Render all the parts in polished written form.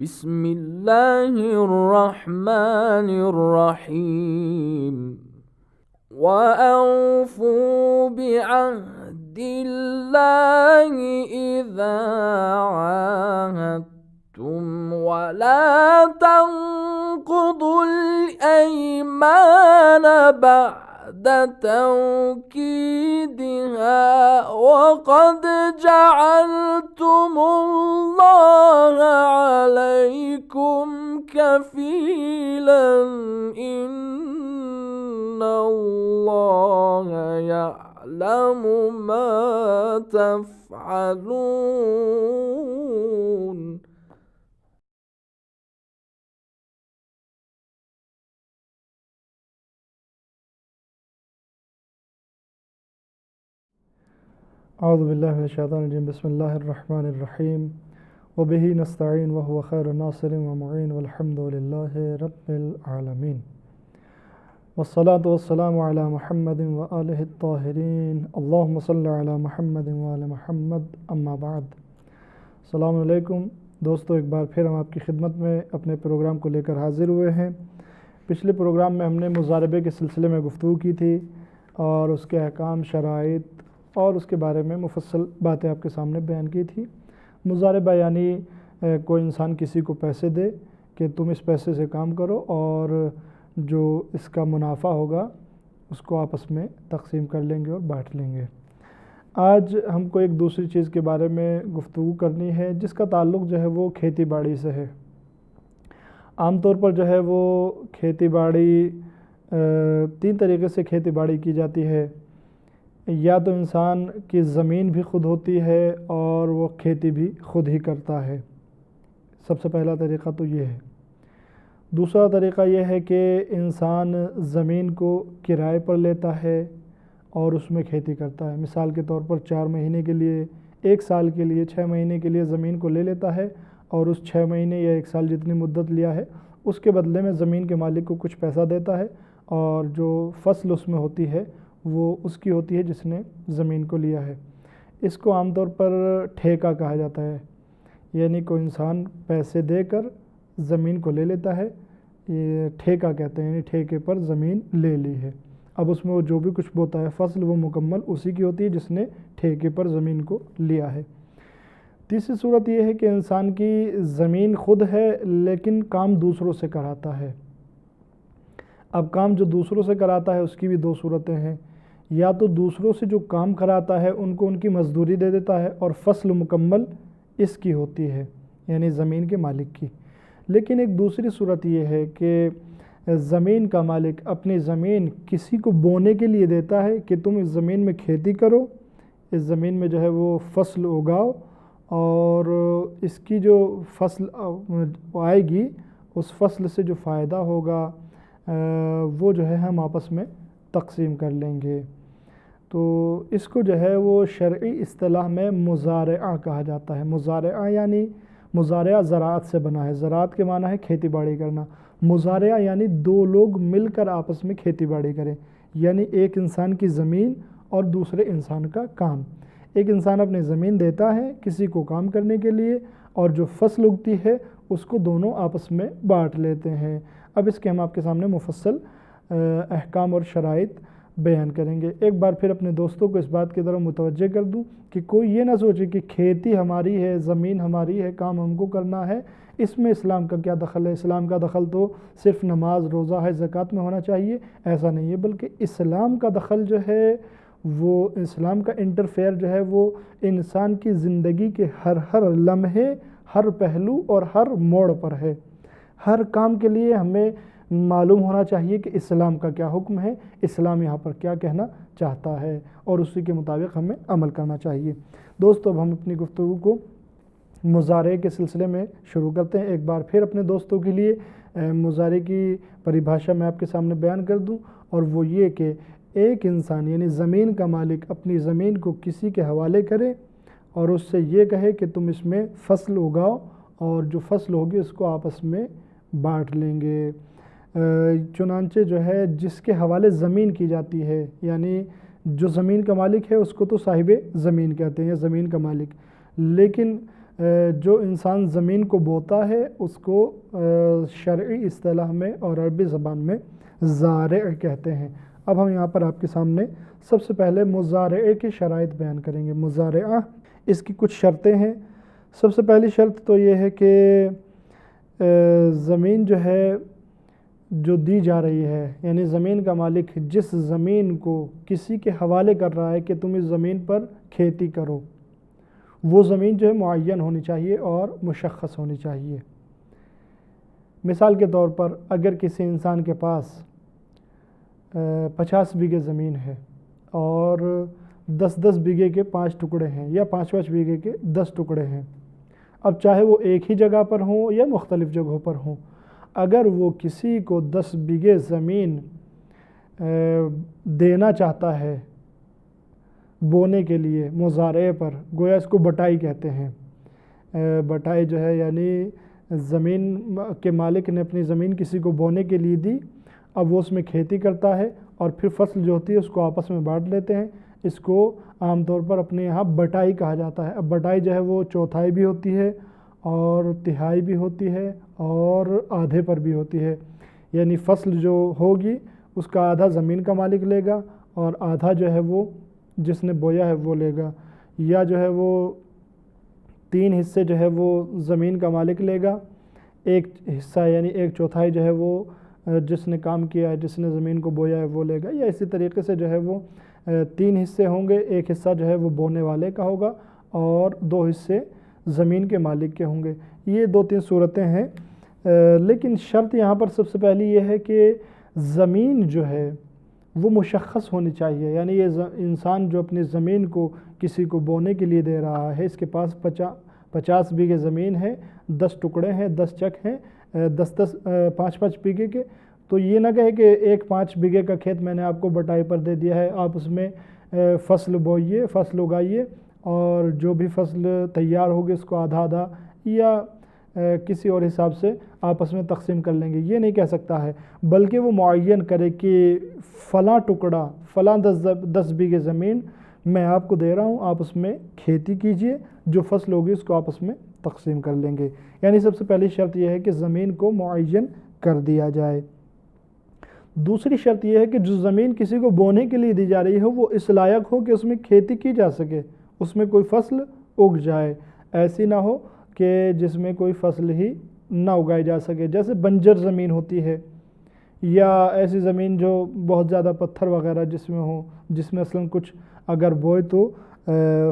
بسم الله الرحمن الرحيم وأوفوا بعهد الله إذا عاهدتم ولا تنقضوا الأيمان بعد توكيدها وقد جعلتم الله عليكم كفيلا إن الله يعلم ما تفعلون. اعوذ باللہ من الشیطان الرجیم بسم اللہ الرحمن الرحیم وبہ نستعین وہو خیر ناصر ومعین والحمد للہ رب العالمین والصلاة والسلام علی محمد وآلہ الطاہرین اللہم صلی علی محمد وآل محمد اما بعد. السلام علیکم دوستو، ایک بار پھر ہم آپ کی خدمت میں اپنے پروگرام کو لے کر حاضر ہوئے ہیں. پچھلے پروگرام میں ہم نے مضاربے کے سلسلے میں گفتگو کی تھی اور اس کے احکام، شرائط اور اس کے بارے میں مفصل باتیں آپ کے سامنے بیان کی تھی. مضاربہ یعنی کوئی انسان کسی کو پیسے دے کہ تم اس پیسے سے کام کرو اور جو اس کا منافع ہوگا اس کو آپس میں تقسیم کر لیں گے اور بانٹ لیں گے. آج ہم کو ایک دوسری چیز کے بارے میں گفتگو کرنی ہے جس کا تعلق جو ہے وہ کھیتی باڑی سے ہے. عام طور پر جو ہے وہ کھیتی باڑی تین طریقے سے کھیتی باڑی کی جاتی ہے. یا تو انسان کی زمین بھی خود ہوتی ہے اور وہ کھیتی بھی خود ہی کرتا ہے. سب سے پہلا طریقہ تو یہ ہے. دوسرا طریقہ یہ ہے کہ انسان زمین کو کرائے پر لیتا ہے اور اس میں کھیتی کرتا ہے. مثال کے طور پر 4 مہینے کے لیے، 1 سال کے لیے، 6 مہینے کے لیے زمین کو لے لیتا ہے اور اس 6 مہینے یا 1 سال جتنی مدت لیا ہے اس کے بدلے میں زمین کے مالک کو کچھ پیسہ دیتا ہے اور جو فصل اس میں ہوتی ہے وہ اس کی ہوتی ہے جس نے زمین کو لیا ہے. اس کو عام طور پر ٹھیکہ کہا جاتا ہے، یعنی کوئی انسان پیسے دے کر زمین کو لے لیتا ہے. یہ ٹھیکہ کہتے ہیں، یعنی ٹھیکے پر زمین لے لی ہے. اب اس میں وہ جو بھی کچھ بوتا ہے فصل وہ مکمل اسی کی ہوتی ہے جس نے ٹھیکے پر زمین کو لیا ہے. تیسری صورت یہ ہے کہ انسان کی زمین خود ہے لیکن کام دوسروں سے کراتا ہے. اب کام جو دوسروں سے کراتا ہے اس کی بھی 2 صورتیں ہیں. یا تو دوسروں سے جو کام کراتا ہے ان کو ان کی مزدوری دے دیتا ہے اور فصل مکمل اس کی ہوتی ہے، یعنی زمین کے مالک کی. لیکن ایک دوسری صورت یہ ہے کہ زمین کا مالک اپنی زمین کسی کو بونے کے لیے دیتا ہے کہ تم اس زمین میں کھیتی کرو، اس زمین میں جو ہے وہ فصل اگاؤ اور اس کی جو فصل آئے گی اس فصل سے جو فائدہ ہوگا وہ جو ہے ہم آپس میں تقسیم کر لیں گے. تو اس کو جو ہے وہ شرعی اصطلاح میں مزارعہ کہا جاتا ہے. مزارعہ یعنی مزارعہ زراعت سے بنا ہے. زراعت کے معنی ہے کھیتی باڑی کرنا. مزارعہ یعنی 2 لوگ مل کر آپس میں کھیتی باڑی کریں، یعنی ایک انسان کی زمین اور دوسرے انسان کا کام. ایک انسان اپنی زمین دیتا ہے کسی کو کام کرنے کے لیے اور جو فصل اگتی ہے اس کو دونوں آپس میں بانٹ لیتے ہیں. اب اس کے ہم آپ کے سامنے مفصل احکام اور شرائط بیان کریں گے. ایک بار پھر اپنے دوستوں کو اس بات کی طرف متوجہ کر دوں کہ کوئی یہ نہ سوچے کہ کھیتی ہماری ہے، زمین ہماری ہے، کام ہم کو کرنا ہے، اس میں اسلام کا کیا دخل ہے. اسلام کا دخل تو صرف نماز، روزہ ہے، زکوٰۃ میں ہونا چاہیے، ایسا نہیں ہے. بلکہ اسلام کا دخل جو ہے وہ اسلام کا انٹرفیئر جو ہے وہ انسان کی زندگی کے ہر لمحے، ہر پہلو اور ہر موڑ پر ہے. ہر کام کے لیے ہمیں معلوم ہونا چاہیے کہ اسلام کا کیا حکم ہے، اسلام یہاں پر کیا کہنا چاہتا ہے اور اسی کے مطابق ہمیں عمل کرنا چاہیے. دوستو اب ہم اپنی گفتگو کو مضارعے کے سلسلے میں شروع کرتے ہیں. ایک بار پھر اپنے دوستوں کے لیے مضارعے کی پریبھاشا میں آپ کے سامنے بیان کر دوں، اور وہ یہ کہ ایک انسان یعنی زمین کا مالک اپنی زمین کو کسی کے حوالے کرے اور اس سے یہ کہے کہ تم اس میں فصل اگاؤ اور جو فصل ہوگی اس کو آپس میں بانٹ لیں گے. چنانچہ جو ہے جس کے حوالے زمین کی جاتی ہے، یعنی جو زمین کا مالک ہے اس کو تو صاحب زمین کہتے ہیں یا زمین کا مالک، لیکن جو انسان زمین کو بوتا ہے اس کو شرعی اصطلاح میں اور عربی زبان میں زارع کہتے ہیں۔ اب ہم یہاں پر آپ کے سامنے سب سے پہلے مزارعے کی شرائط بیان کریں گے۔ مزارعہ، اس کی کچھ شرطیں ہیں۔ سب سے پہلی شرط تو یہ ہے کہ زمین جو ہے جو دی جا رہی ہے، یعنی زمین کا مالک جس زمین کو کسی کے حوالے کر رہا ہے کہ تم اس زمین پر کھیتی کرو، وہ زمین جو ہے معین ہونی چاہیے اور مشخص ہونی چاہیے۔ مثال کے طور پر اگر کسی انسان کے پاس 50 بیگھے زمین ہے اور 10 بیگھے کے 5 ٹکڑے ہیں یا 5 بیگھے کے 10 ٹکڑے ہیں، اب چاہے وہ ایک ہی جگہ پر ہوں یا مختلف جگہوں پر ہوں، اگر وہ کسی کو 10 بیگھے زمین دینا چاہتا ہے بونے کے لیے مزارعے پر، گویا اس کو بٹائی کہتے ہیں۔ بٹائی جو ہے یعنی زمین کے مالک نے اپنی زمین کسی کو بونے کے لیے دی، اب وہ اس میں کھیتی کرتا ہے اور پھر فصل جو ہوتی ہے اس کو آپس میں بانٹ لیتے ہیں۔ اس کو عام طور پر اپنے یہاں بٹائی کہا جاتا ہے۔ اب بٹائی جو ہے وہ چوتھائی بھی ہوتی ہے اور تہائی بھی ہوتی ہے اور آدھے پر بھی ہوتی ہے، یعنی فصل جو ہوگی اس کا آدھا زمین کا مالک لے گا اور آدھا جو ہے وہ جس نے بویا ہے وہ لے گا، یا جو ہے وہ 3 حصے جو ہے وہ زمین کا مالک لے گا، ایک حصہ یعنی 1/4 جو ہے وہ جس نے کام کیا ہے، جس نے زمین کو بویا ہے وہ لے گا، یا اسی طریقے سے جو ہے وہ 3 حصے ہوں گے، ایک حصہ جو ہے وہ بونے والے کا ہوگا اور 2 حصے زمین کے مالک کے ہوں گے۔ یہ 2-3 صورتیں ہیں، لیکن شرط یہاں پر سب سے پہلی یہ ہے کہ زمین جو ہے وہ مشخص ہونی چاہیے، یعنی یہ انسان جو اپنی زمین کو کسی کو بونے کے لیے دے رہا ہے، اس کے پاس 50 بیگھے زمین ہے، 10 ٹکڑے ہیں، 10 چک ہیں، 5 بیگھے کے، تو یہ نہ کہے کہ ایک 5 بیگھے کا کھیت میں نے آپ کو بٹائی پر دے دیا ہے، آپ اس میں فصل بوئیے، فصل اگائیے اور جو بھی فصل تیار ہوگی اس کو آدھا آدھا یا کسی اور حساب سے آپس میں تقسیم کر لیں گے، یہ نہیں کہہ سکتا ہے، بلکہ وہ معین کرے کہ فلاں ٹکڑا، فلاں 10 بیگھے زمین میں آپ کو دے رہا ہوں، آپ اس میں کھیتی کیجئے، جو فصل ہوگی اس کو آپس میں تقسیم کر لیں گے۔ یعنی سب سے پہلی شرط یہ ہے کہ زمین کو معین کر دیا جائے۔ دوسری شرط یہ ہے کہ جو زمین کسی کو بونے کے لیے دی جا رہی ہے وہ اس لائق ہو کہ اس میں کھیتی کی جا سکے، اس میں کوئی فصل اگ جائے، ایسی نہ ہو کہ جس میں کوئی فصل ہی نہ اگائی جا سکے، جیسے بنجر زمین ہوتی ہے یا ایسی زمین جو بہت زیادہ پتھر وغیرہ جس میں ہو، جس میں اصلاً کچھ اگر بوئے تو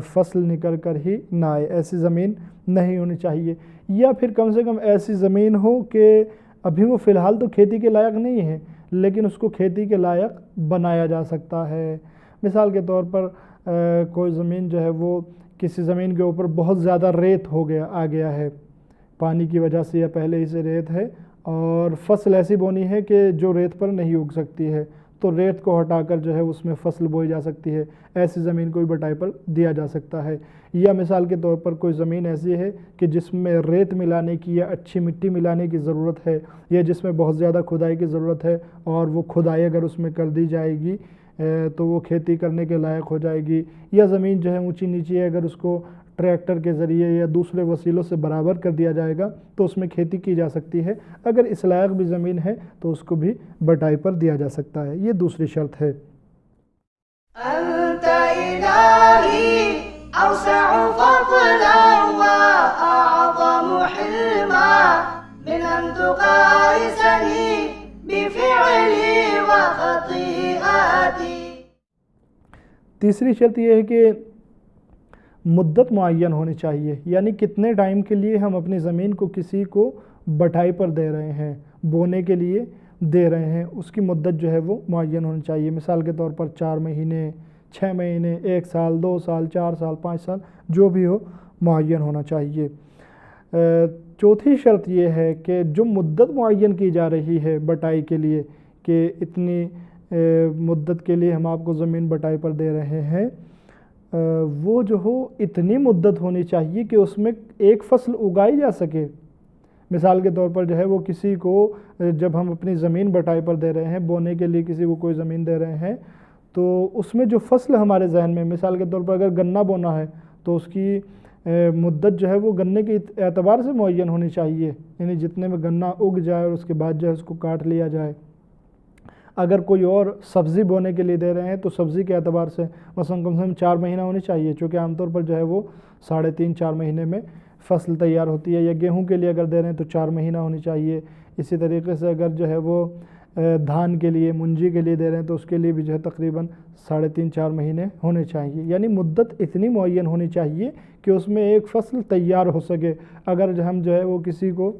فصل نکل کر ہی نہ آئے، ایسی زمین نہیں ہونی چاہیے۔ یا پھر کم سے کم ایسی زمین ہو کہ ابھی وہ فی الحال تو کھیتی کے لائق نہیں ہے لیکن اس کو کھیتی کے لائق بنایا جا سکتا ہے۔ مثال کے طور پر کوئی زمین جو ہے وہ کسی زمین کے اوپر بہت زیادہ ریت آ گیا ہے، پانی کی وجہ سے یا پہلے ہی سے ریت ہے اور فصل ایسی بونی ہے کہ جو ریت پر نہیں اگ سکتی ہے، تو ریت کو ہٹا کر جو ہے اس میں فصل بوئی جا سکتی ہے، ایسی زمین کو بٹائی پر دیا جا سکتا ہے۔ یا مثال کے طور پر کوئی زمین ایسی ہے کہ جس میں ریت ملانے کی یا اچھی مٹی ملانے کی ضرورت ہے یا جس میں بہت زیادہ کھدائی کی ضرورت ہے اور وہ کھدائی اگر اس میں کر دی جائے گی تو وہ کھیتی کرنے کے لائق ہو جائے گی، یا زمین جو ہے اونچی نیچی ہے، اگر اس کو ٹریکٹر کے ذریعے یا دوسرے وسیلوں سے برابر کر دیا جائے گا تو اس میں کھیتی کی جا سکتی ہے، اگر اس لائق بھی زمین ہے تو اس کو بھی بٹائی پر دیا جا سکتا ہے۔ یہ دوسری شرط ہے۔ أنت إلهي أوسع فضلا وأعظم حلما من أن تقايسني بفعلي وخطيئاتي۔ تیسری شرط یہ ہے کہ مدت معین ہونی چاہیے، یعنی کتنے ٹائم کے لیے ہم اپنی زمین کو کسی کو بٹائی پر دے رہے ہیں، بونے کے لیے دے رہے ہیں، اس کی مدت جو ہے وہ معین ہونی چاہیے۔ مثال کے طور پر 4 مہینے، 6 مہینے، 1 سال، 2 سال، 4 سال، 5 سال، جو بھی ہو معین ہونا چاہیے۔ چوتھی شرط یہ ہے کہ جو مدت معین کی جا رہی ہے بٹائی کے لیے کہ اتنی مدت کے لیے ہم آپ کو زمین بٹائی پر دے رہے ہیں، وہ جو ہو اتنی مدت ہونی چاہیے کہ اس میں ایک فصل اگائی جا سکے۔ مثال کے طور پر جو ہے وہ کسی کو جب ہم اپنی زمین بٹائی پر دے رہے ہیں، بونے کے لیے کسی کو کوئی زمین دے رہے ہیں، تو اس میں جو فصل ہمارے ذہن میں، مثال کے طور پر اگر گنا بونا ہے تو اس کی مدت جو ہے وہ گنے کے اعتبار سے معین ہونی چاہیے، یعنی جتنے میں گنا اگ جائے اور اس کے بعد جو ہے اس کو کاٹ لیا جائے۔ اگر کوئی اور سبزی بونے کے لیے دے رہے ہیں تو سبزی کے اعتبار سے مثلاً کم سے کم 4 مہینہ ہونی چاہیے، چونکہ عام طور پر جو ہے وہ 3.5-4 مہینے میں فصل تیار ہوتی ہے، یا گیہوں کے لیے اگر دے رہے ہیں تو 4 مہینہ ہونی چاہیے۔ اسی طریقے سے اگر جو ہے وہ دھان کے لیے، منجی کے لیے دے رہے ہیں تو اس کے لیے بھی جو ہے تقریباً 3.5-4 مہینے ہونے چاہیے، یعنی مدت اتنی معین ہونی چاہیے کہ اس میں ایک فصل تیار ہو سکے۔ اگر ہم جو ہے وہ کسی کو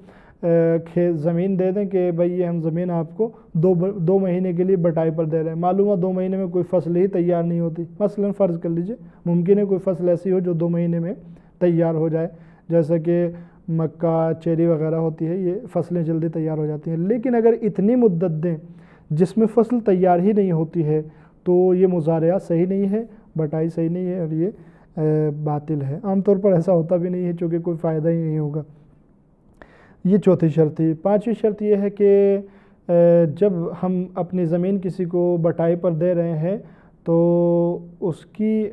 زمین دے دیں کہ بھئی یہ ہم زمین آپ کو 2 مہینے کے لیے بٹائی پر دے رہے ہیں، معلوم ہے 2 مہینے میں کوئی فصل ہی تیار نہیں ہوتی، مثلاً فرض کر لیجئے ممکن ہے کوئی فصل ایسی ہو جو 2 مہینے میں تیار ہو جائے، جیسا کہ مکہ، چیری وغیرہ ہوتی ہے، یہ فصلیں جلدی تیار ہو جاتی ہیں۔ لیکن اگر اتنی مدت دیں جس میں فصل تیار ہی نہیں ہوتی ہے تو یہ مزارعہ صحیح نہیں ہے، بٹائی صحیح نہیں ہے، اور یہ باطل ہے۔ عام طور پر ایسا ہوتا بھی نہیں ہے چونکہ کوئی فائدہ ہی نہیں ہوگا۔ یہ چوتھی شرط تھی۔ 5ویں شرط یہ ہے کہ جب ہم اپنی زمین کسی کو بٹائی پر دے رہے ہیں تو اس کی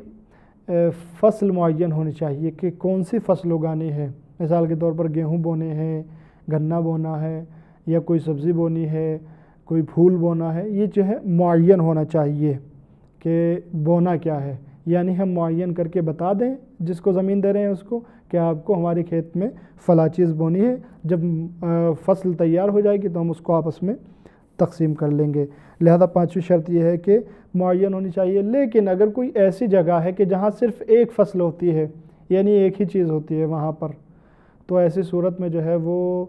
فصل معین ہونی چاہیے کہ کون سی فصل اگانی ہے۔ مثال کے طور پر گیہوں بونے ہیں، گنا بونا ہے، یا کوئی سبزی بونی ہے، کوئی پھول بونا ہے، یہ جو ہے معین ہونا چاہیے کہ بونا کیا ہے، یعنی ہم معین کر کے بتا دیں جس کو زمین دے رہے ہیں اس کو کہ آپ کو ہمارے کھیت میں فلاں چیز بونی ہے، جب فصل تیار ہو جائے گی تو ہم اس کو آپس میں تقسیم کر لیں گے۔ لہذا 5ویں شرط یہ ہے کہ معین ہونی چاہیے۔ لیکن اگر کوئی ایسی جگہ ہے کہ جہاں صرف ایک فصل ہوتی ہے، یعنی ایک ہی چیز ہوتی ہے وہاں پر، تو ایسی صورت میں جو ہے وہ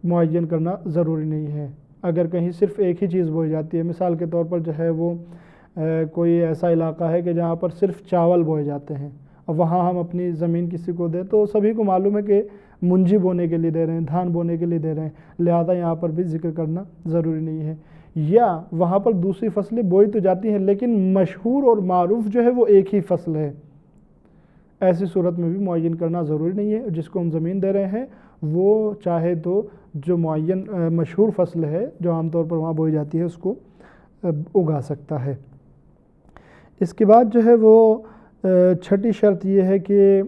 معین کرنا ضروری نہیں ہے۔ اگر کہیں صرف ایک ہی چیز بوئی جاتی ہے، مثال کے طور پر جو ہے وہ کوئی ایسا علاقہ ہے کہ جہاں پر صرف چاول بوئے جاتے ہیں، اور وہاں ہم اپنی زمین کسی کو دیں تو سبھی کو معلوم ہے کہ منجی بونے کے لیے دے رہے ہیں، دھان بونے کے لیے دے رہے ہیں، لہذا یہاں پر بھی ذکر کرنا ضروری نہیں ہے۔ یا وہاں پر دوسری فصلیں بوئی تو جاتی ہیں لیکن مشہور اور معروف جو ہے وہ ایک ہی فصل ہے، ایسی صورت میں بھی معین کرنا ضروری نہیں ہے۔ جس کو ہم زمین دے رہے ہیں وہ چاہے تو جو معین مشہور فصل ہے جو عام طور پر وہاں بوئی جاتی ہے اس کو اگا سکتا ہے۔ اس کے بعد جو ہے وہ 6ٹھی شرط یہ ہے کہ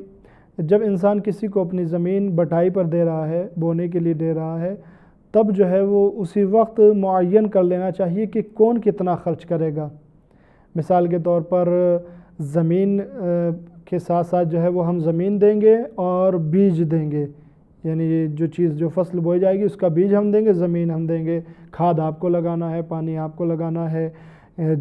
جب انسان کسی کو اپنی زمین بٹائی پر دے رہا ہے، بونے کے لیے دے رہا ہے، تب جو ہے وہ اسی وقت معین کر لینا چاہیے کہ کون کتنا خرچ کرے گا۔ مثال کے طور پر زمین کے ساتھ ساتھ جو ہے وہ ہم زمین دیں گے اور بیج دیں گے، یعنی جو چیز جو فصل بوئی جائے گی اس کا بیج ہم دیں گے، زمین ہم دیں گے، کھاد آپ کو لگانا ہے، پانی آپ کو لگانا ہے،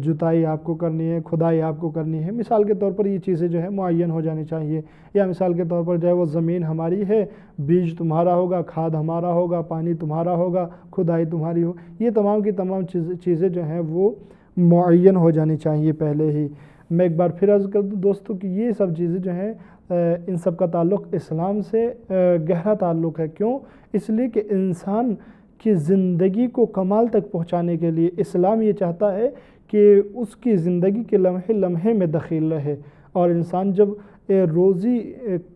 جتائی آپ کو کرنی ہے، کھدائی آپ کو کرنی ہے۔ مثال کے طور پر یہ چیزیں جو ہے معین ہو جانی چاہیے۔ یا مثال کے طور پر جو ہے وہ زمین ہماری ہے، بیج تمہارا ہوگا، کھاد ہمارا ہوگا، پانی تمہارا ہوگا، کھدائی تمہاری ہو، یہ تمام کی تمام چیزیں جو ہیں وہ معین ہو جانی چاہیے پہلے ہی۔ میں ایک بار پھر عرض کر دوں دوستوں کہ یہ سب چیزیں جو ہیں ان سب کا تعلق اسلام سے گہرا تعلق ہے۔ کیوں؟ اس لیے کہ انسان کی زندگی کو کمال تک پہنچانے کے لیے اسلام یہ چاہتا ہے کہ اس کی زندگی کے لمحے لمحے میں دخیل رہے، اور انسان جب روزی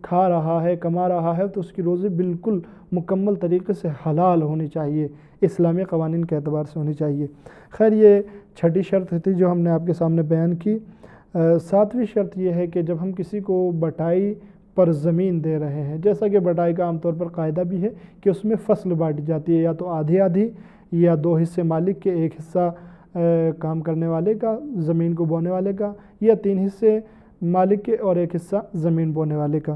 کھا رہا ہے، کما رہا ہے، تو اس کی روزی بالکل مکمل طریقے سے حلال ہونی چاہیے، اسلامی قوانین کے اعتبار سے ہونی چاہیے۔ خیر یہ 6ٹھی شرط تھی جو ہم نے آپ کے سامنے بیان کی۔ 7ویں شرط یہ ہے کہ جب ہم کسی کو بٹائی پر زمین دے رہے ہیں، جیسا کہ بٹائی کا عام طور پر قاعدہ بھی ہے کہ اس میں فصل بانٹی جاتی ہے، یا تو آدھی آدھی، یا 2 حصے مالک کے، 1 حصہ کام کرنے والے کا، زمین کو بونے والے کا، یا 3 حصے مالک کے اور 1 حصہ زمین بونے والے کا۔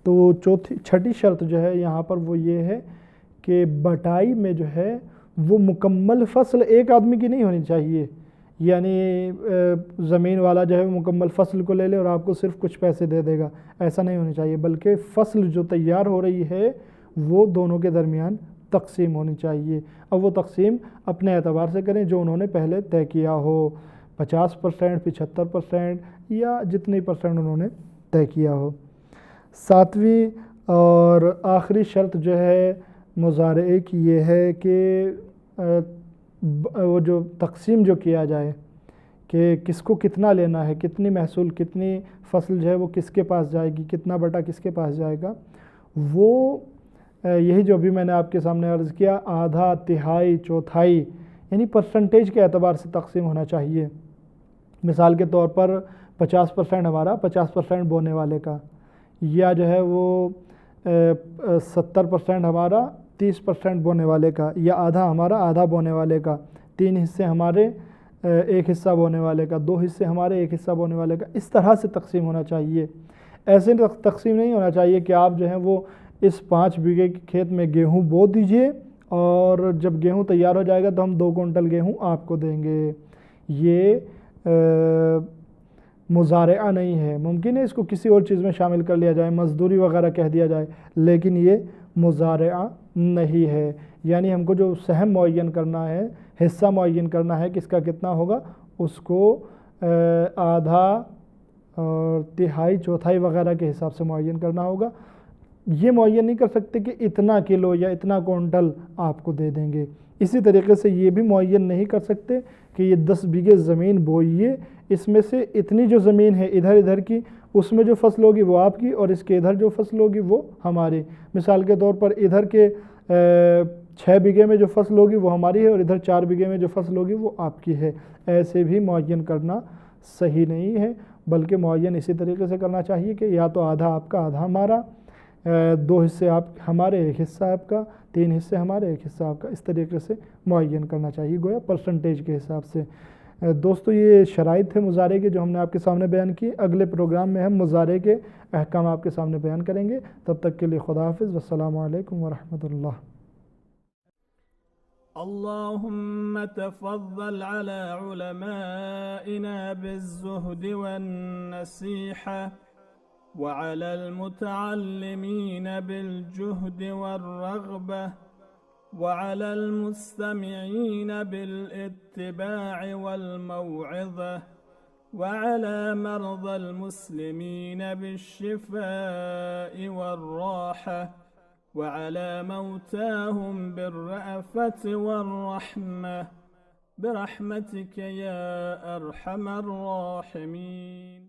تو 6ٹھی شرط جو ہے یہاں پر وہ یہ ہے کہ بٹائی میں جو ہے وہ مکمل فصل ایک آدمی کی نہیں ہونی چاہیے، یعنی زمین والا جو ہے مکمل فصل کو لے لے اور آپ کو صرف کچھ پیسے دے دے گا، ایسا نہیں ہونا چاہیے، بلکہ فصل جو تیار ہو رہی ہے وہ دونوں کے درمیان تقسیم ہونی چاہیے۔ اب وہ تقسیم اپنے اعتبار سے کریں جو انہوں نے پہلے طے کیا ہو، 50%، 75% یا جتنے % انہوں نے طے کیا ہو۔ 7ویں اور آخری شرط جو ہے مزارعے کی یہ ہے کہ وہ جو تقسیم جو کیا جائے کہ کس کو کتنا لینا ہے، کتنی محصول، کتنی فصل جو ہے وہ کس کے پاس جائے گی، کتنا بٹا کس کے پاس جائے گا، وہ یہی جو ابھی میں نے آپ کے سامنے عرض کیا، آدھا، تہائی، چوتھائی، یعنی پرسنٹیج کے اعتبار سے تقسیم ہونا چاہیے۔ مثال کے طور پر 50% ہمارا، 50% بونے والے کا، یا جو ہے وہ 70% ہمارا 30% بونے والے کا، یا آدھا ہمارا آدھا بونے والے کا، 3 حصے ہمارے 1 حصہ بونے والے کا، 2 حصے ہمارے 1 حصہ بونے والے کا، اس طرح سے تقسیم ہونا چاہیے۔ ایسے تقسیم نہیں ہونا چاہیے کہ آپ جو ہے وہ اس 5 بیگھے کے کھیت میں گیہوں بو دیجئے اور جب گیہوں تیار ہو جائے گا تو ہم 2 کنٹل گیہوں آپ کو دیں گے۔ یہ مزارعہ نہیں ہے۔ ممکن ہے اس کو کسی اور چیز میں شامل کر لیا جائے، مزدوری وغیرہ کہہ دیا جائے، لیکن یہ مزارعہ نہیں ہے۔ یعنی ہم کو جو سہم معین کرنا ہے، حصہ معین کرنا ہے، کس کا کتنا ہوگا، اس کو آدھا اور تہائی چوتھائی وغیرہ کے حساب سے معین کرنا ہوگا۔ یہ معین نہیں کر سکتے کہ اتنا کلو یا اتنا کونٹل آپ کو دے دیں گے۔ اسی طریقے سے یہ بھی معین نہیں کر سکتے کہ یہ 10 بیگھے زمین بوئیے، اس میں سے اتنی جو زمین ہے ادھر کی، اس میں جو فصل ہوگی وہ آپ کی اور اس کے ادھر جو فصل ہوگی وہ ہماری۔ مثال کے طور پر ادھر کے 6 بیگھے میں جو فصل ہوگی وہ ہماری ہے اور ادھر 4 بیگھے میں جو فصل ہوگی وہ آپ کی ہے۔ ایسے بھی معین کرنا صحیح نہیں ہے، بلکہ معین اسی طریقے سے کرنا چاہیے کہ یا تو آدھا آپ کا آدھا ہمارا، 2 حصے آپ ہمارے 1 حصہ آپ کا، 3 حصے ہمارے 1 حصہ آپ کا، اس طریقے سے معین کرنا چاہیے، گویا پرسنٹیج کے حساب سے۔ دوستو یہ شرائط تھے مضارع کے جو ہم نے آپ کے سامنے بیان کی۔ اگلے پروگرام میں ہم مضارع کے احکام آپ کے سامنے بیان کریں گے۔ تب تک کے لیے خدا حافظ، والسلام علیکم ورحمۃ اللہ۔ اللهم تفضل على علمائنا بالزهد والنصيحة، وعلى المتعلمين بالجهد والرغبة، وعلى المستمعين بالاتباع والموعظة، وعلى مرضى المسلمين بالشفاء والراحة، وعلى موتاهم بالرأفة والرحمة، برحمتك يا أرحم الراحمين.